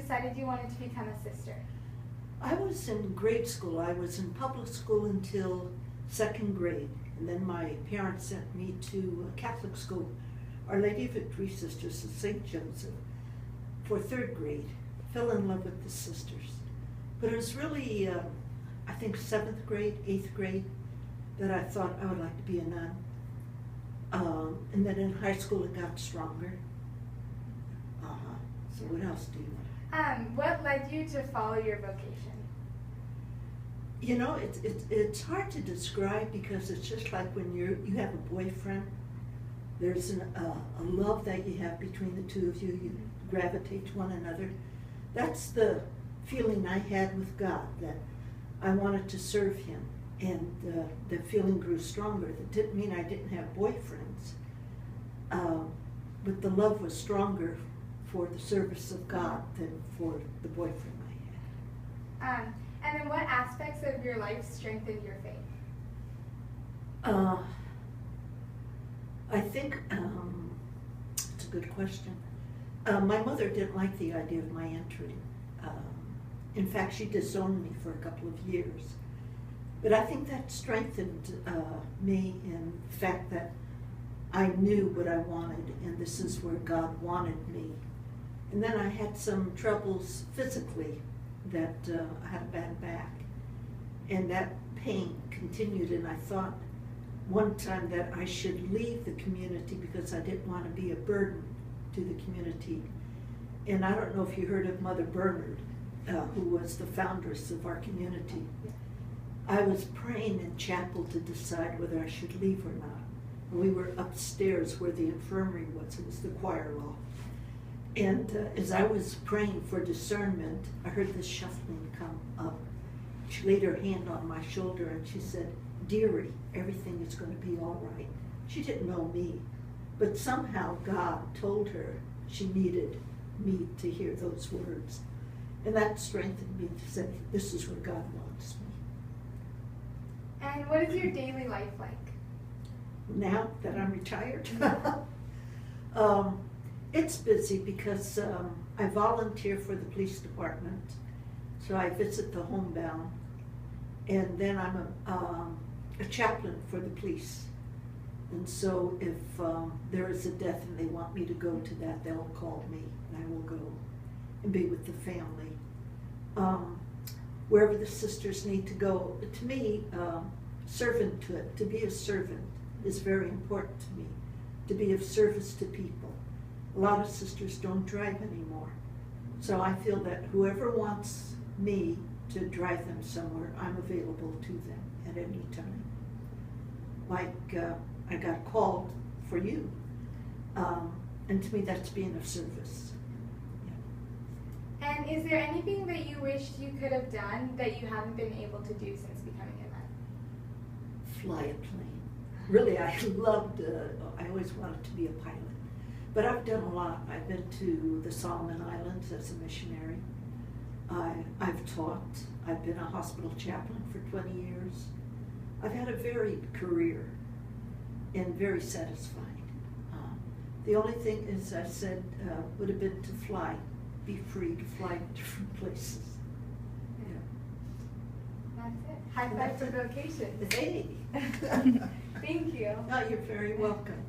decided you wanted to become a sister? I was in grade school. I was in public school until second grade. And then my parents sent me to a Catholic school, Our Lady of Victory Sisters of St. Joseph, for third grade. Fell in love with the sisters. But it was really, I think, seventh grade, eighth grade, that I thought I would like to be a nun. And then in high school it got stronger. So what else do you want? What led you to follow your vocation? You know, it's hard to describe, because it's just like when you have a boyfriend. There's a love that you have between the two of you. You gravitate to one another. That's the feeling I had with God, that I wanted to serve Him. And the feeling grew stronger. That didn't mean I didn't have boyfriends, but the love was stronger for the service of God than for the boyfriend I had. And then what aspects of your life strengthened your faith? I think it's a good question. My mother didn't like the idea of my entering. In fact, she disowned me for a couple of years. But I think that strengthened me in the fact that I knew what I wanted, and this is where God wanted me. And then I had some troubles physically, that I had a bad back, and that pain continued, and I thought one time that I should leave the community because I didn't want to be a burden to the community. And I don't know if you heard of Mother Bernard, who was the foundress of our community. I was praying in chapel to decide whether I should leave or not. And we were upstairs where the infirmary was. It was the choir loft. And as I was praying for discernment, I heard this shuffling come up. She laid her hand on my shoulder and she said, "Dearie, everything is going to be all right." She didn't know me, but somehow God told her she needed me to hear those words. And that strengthened me to say, this is where God wants me. And what is your daily life like? Now that I'm retired, it's busy because I volunteer for the police department, so I visit the homebound, and then I'm a chaplain for the police. And so if there is a death and they want me to go to that, they'll call me and I will go and be with the family. Wherever the sisters need to go. To me, servanthood, to be a servant, is very important to me, to be of service to people. A lot of sisters don't drive anymore. So I feel that whoever wants me to drive them somewhere, I'm available to them at any time. Like I got called for you, and to me that's being of service. And is there anything that you wished you could have done that you haven't been able to do since becoming a nun? Fly a plane. Really, I loved, I always wanted to be a pilot. But I've done a lot. I've been to the Solomon Islands as a missionary. I've taught. I've been a hospital chaplain for 20 years. I've had a varied career and very satisfied. The only thing is, I said, would have been to fly. Be free to fly to different places. Yeah. That's it. High five for Vocations. Hey. Thank you. No, you're very welcome.